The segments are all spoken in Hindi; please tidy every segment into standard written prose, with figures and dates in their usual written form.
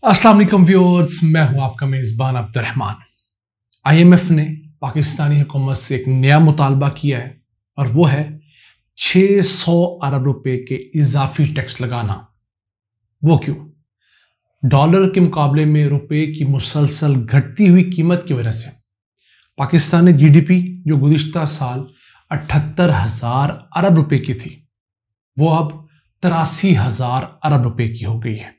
अस्सलाम वालेकुम व्यूअर्स, मैं हूं आपका मेज़बान अब्दुर्रहमान। आईएमएफ ने पाकिस्तानी हुकूमत से एक नया मुतालबा किया है और वो है 600 अरब रुपए के इजाफी टैक्स लगाना। वो क्यों? डॉलर के मुकाबले में रुपए की मुसलसल घटती हुई कीमत की वजह से पाकिस्तानी जीडीपी जो गुज़िश्ता साल 78,000 अरब रुपए की थी वो अब 83,000 अरब रुपए की हो गई है।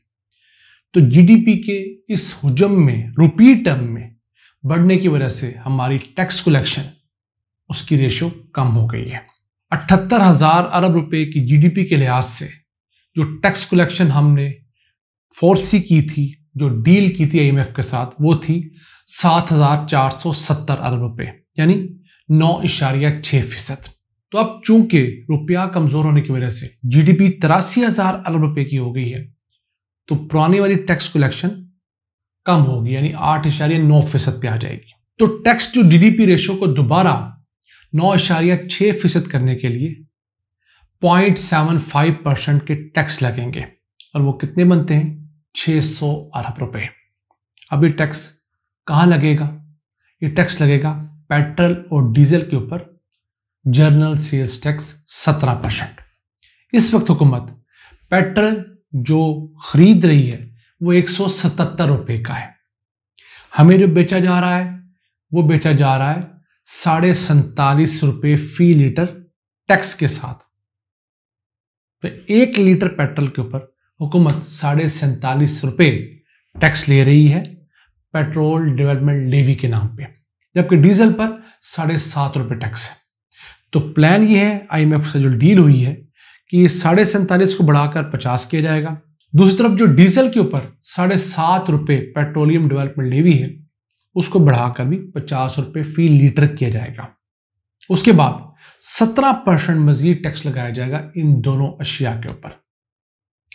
तो जीडीपी के इस हुजम में रुपी टर्म में बढ़ने की वजह से हमारी टैक्स कलेक्शन उसकी रेशो कम हो गई है। 78,000 अरब रुपए की जीडीपी के लिहाज से जो टैक्स कलेक्शन हमने फोर्सी की थी, जो डील की थी आईएमएफ के साथ, वो थी 7,470 अरब रुपए, यानी 9.6%। तो अब चूंकि रुपया कमजोर होने की वजह से जीडीपी 83,000 अरब रुपए की हो गई है, तो पुरानी वाली टैक्स कलेक्शन कम होगी, यानी 8.9% पे आ जाएगी। तो टैक्स टू जीडीपी रेशो को दोबारा 9.6% करने के लिए 0.75% के टैक्स लगेंगे और वो कितने बनते हैं? 600 अरब रुपए। अब ये टैक्स कहाँ लगेगा? ये टैक्स लगेगा पेट्रोल और डीजल के ऊपर, जर्नल सेल्स टैक्स 17%। इस वक्त हुकूमत पेट्रोल जो खरीद रही है वो 177 रुपए का है। हमें जो बेचा जा रहा है वो बेचा जा रहा है 47.5 रुपए फी लीटर टैक्स के साथ। तो 1 लीटर पेट्रोल के ऊपर हुकूमत 47.5 रुपए टैक्स ले रही है पेट्रोल डेवलपमेंट लेवी के नाम पे, जबकि डीजल पर 7.5 रुपए टैक्स है। तो प्लान ये है, आईएमएफ से जो डील हुई है, कि 47.5 को बढ़ाकर 50 किया जाएगा। दूसरी तरफ जो डीजल के ऊपर 7.5 रुपए पेट्रोलियम डेवलपमेंट लेवी है उसको बढ़ाकर भी 50 रुपए फी लीटर किया जाएगा। उसके बाद 17% मजीद टैक्स लगाया जाएगा इन दोनों अशिया के ऊपर।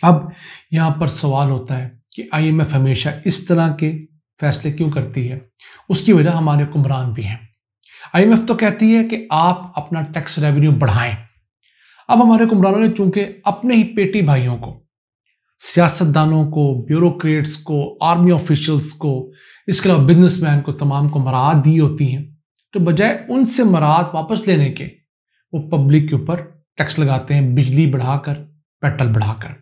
अब यहां पर सवाल होता है कि आईएमएफ हमेशा इस तरह के फैसले क्यों करती है? उसकी वजह हमारे हुक्मरान भी हैं। आईएमएफ तो कहती है कि आप अपना टैक्स रेवेन्यू बढ़ाएं। अब हमारे हुक्मरानों ने चूंकि अपने ही पेटी भाइयों को, सियासतदानों को, ब्यूरोक्रेट्स को, आर्मी ऑफिशियल्स को, इसके अलावा बिजनेसमैन को, तमाम को मराहत दी होती हैं, तो बजाय उनसे मराहत वापस लेने के वो पब्लिक के ऊपर टैक्स लगाते हैं, बिजली बढ़ाकर, पेट्रोल बढ़ाकर।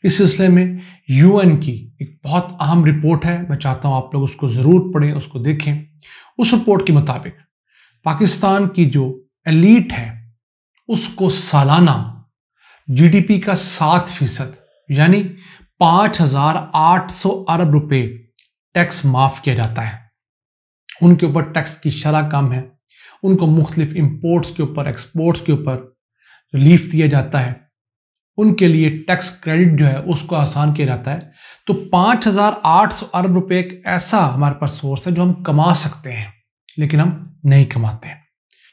इस सिलसिले में यूएन की एक बहुत अहम रिपोर्ट है, मैं चाहता हूं आप लोग उसको जरूर पढ़ें, उसको देखें। उस रिपोर्ट के मुताबिक पाकिस्तान की जो एलीट है उसको सालाना जीडीपी का 7% यानी 5,800 अरब रुपए टैक्स माफ किया जाता है। उनके ऊपर टैक्स की शरह कम है, उनको मुख्तलिफ इंपोर्ट्स के ऊपर, एक्सपोर्ट्स के ऊपर रिलीफ दिया जाता है, उनके लिए टैक्स क्रेडिट जो है उसको आसान किया जाता है। तो 5,800 अरब रुपए एक ऐसा हमारे पास सोर्स है जो हम कमा सकते हैं, लेकिन हम नहीं कमाते हैं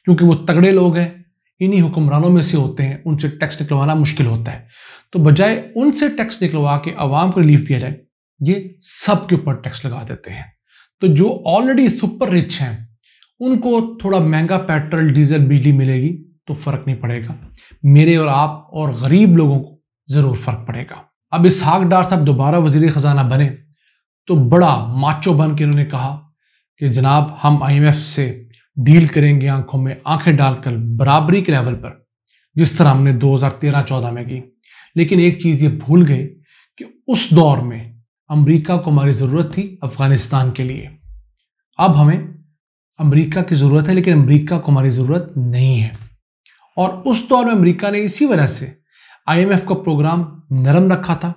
क्योंकि वो तगड़े लोग हैं, इन्हीं हुक्मरानों में से होते हैं, उनसे टैक्स निकलवाना मुश्किल होता है। तो बजाय उनसे टैक्स निकलवा के आवाम को रिलीफ दिया जाए, ये सब के ऊपर टैक्स लगा देते हैं। तो जो ऑलरेडी सुपर रिच हैं उनको थोड़ा महंगा पेट्रोल, डीजल, बिजली मिलेगी तो फर्क नहीं पड़ेगा। मेरे और आप और गरीब लोगों को जरूर फर्क पड़ेगा। अब इसहाक डार साहब दोबारा वजीर खजाना बने तो बड़ा माचो बन के उन्होंने कहा कि जनाब हम आईएमएफ से डील करेंगे आंखों में आंखें डालकर, बराबरी के लेवल पर, जिस तरह हमने 2013-14 में की। लेकिन एक चीज ये भूल गए कि उस दौर में अमेरिका को हमारी जरूरत थी अफगानिस्तान के लिए। अब हमें अमेरिका की जरूरत है, लेकिन अमेरिका को हमारी जरूरत नहीं है। और उस दौर में अमेरिका ने इसी वजह से आईएमएफ का प्रोग्राम नरम रखा था।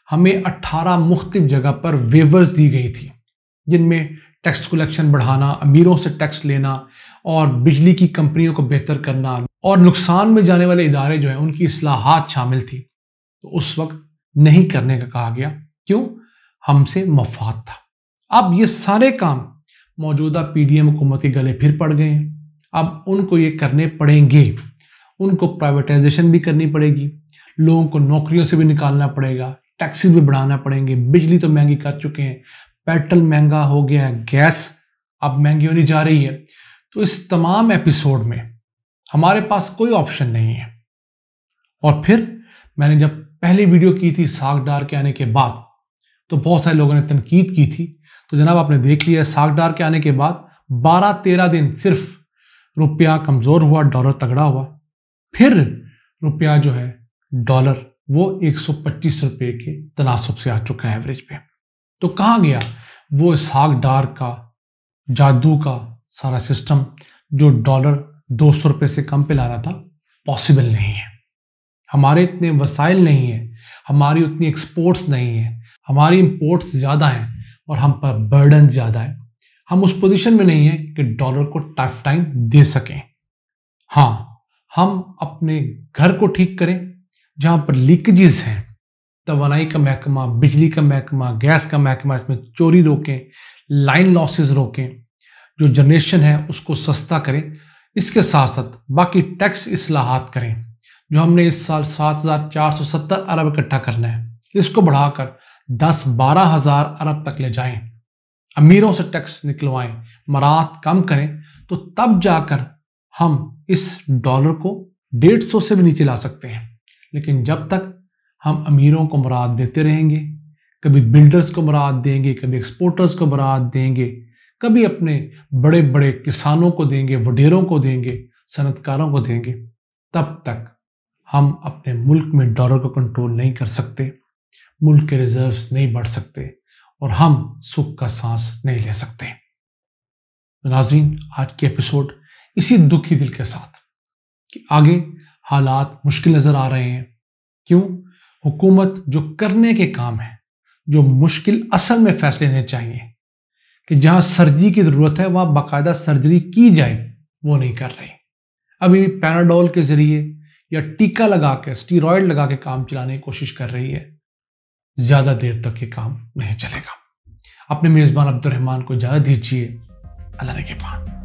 हमें 18 मुख्तलिफ जगह पर वेवर्स दी गई थी, जिनमें टैक्स कलेक्शन बढ़ाना, अमीरों से टैक्स लेना और बिजली की कंपनियों को बेहतर करना और नुकसान में जाने वाले इदारे जो हैं उनकी इस्लाहात शामिल थी। तो उस वक्त नहीं करने का कहा गया, क्यों? हमसे मफाद था। अब ये सारे काम मौजूदा पीडीएम हुकूमत के गले फिर पड़ गए हैं। अब उनको ये करने पड़ेंगे, उनको प्राइवेटाइजेशन भी करनी पड़ेगी, लोगों को नौकरियों से भी निकालना पड़ेगा, टैक्सेस भी बढ़ाना पड़ेंगे। बिजली तो महंगी कर चुके हैं, पेट्रोल महंगा हो गया है, गैस अब महंगी होने जा रही है। तो इस तमाम एपिसोड में हमारे पास कोई ऑप्शन नहीं है। और फिर मैंने जब पहली वीडियो की थी साग डार के आने के बाद, तो बहुत सारे लोगों ने तनकीद की थी। तो जनाब आपने देख लिया, साख डार के आने के बाद 12-13 दिन सिर्फ रुपया कमजोर हुआ, डॉलर तगड़ा हुआ, फिर रुपया जो है डॉलर वो 125 रुपये के तनासब से आ चुका है एवरेज पे। तो कहाँ गया वो साख डार का जादू का सारा सिस्टम जो डॉलर 200 रुपये से कम पे ला रहा था? पॉसिबल नहीं है। हमारे इतने वसाइल नहीं है, हमारी उतनी एक्सपोर्ट्स नहीं है, हमारी इंपोर्ट्स ज़्यादा हैं और हम पर बर्डन ज़्यादा है। हम उस पोजीशन में नहीं है कि डॉलर को टफ टाइम दे सकें। हाँ, हम अपने घर को ठीक करें जहाँ पर लीकेजेस हैं, तवानाई का महकमा, बिजली का महकमा, गैस का महकमा, इसमें चोरी रोकें, लाइन लॉसेस रोकें, जो जनरेशन है उसको सस्ता करें। इसके साथ साथ बाकी टैक्स इस्लाहात करें। जो हमने इस साल 7,470 अरब इकट्ठा करना है, इसको बढ़ाकर 10-12 हज़ार अरब तक ले जाएं। अमीरों से टैक्स निकलवाएं, मरात कम करें, तो तब जाकर हम इस डॉलर को 150 से भी नीचे ला सकते हैं। लेकिन जब तक हम अमीरों को मरात देते रहेंगे, कभी बिल्डर्स को मरात देंगे, कभी एक्सपोर्टर्स को मरात देंगे, कभी अपने बड़े बड़े किसानों को देंगे, वडेरों को देंगे, सनतकारों को देंगे, तब तक हम अपने मुल्क में डॉलर को कंट्रोल नहीं कर सकते, मुल्क के रिजर्व्स नहीं बढ़ सकते और हम सुख का सांस नहीं ले सकते। तो नाज़रीन, आज के एपिसोड इसी दुखी दिल के साथ कि आगे हालात मुश्किल नजर आ रहे हैं। क्यों? हुकूमत जो करने के काम है, जो मुश्किल असल में फैसले लेने चाहिए कि जहां सर्जरी की जरूरत है वहां बाकायदा सर्जरी की जाए, वो नहीं कर रही। अभी भी पैनाडोल के जरिए या टीका लगा के, स्टीरॉयड लगा के काम चलाने की कोशिश कर रही है। ज्यादा देर तक ये काम नहीं चलेगा। अपने मेजबान अब्दुल रहमान को इजाजत दीजिए। अल्लाह ने के पान।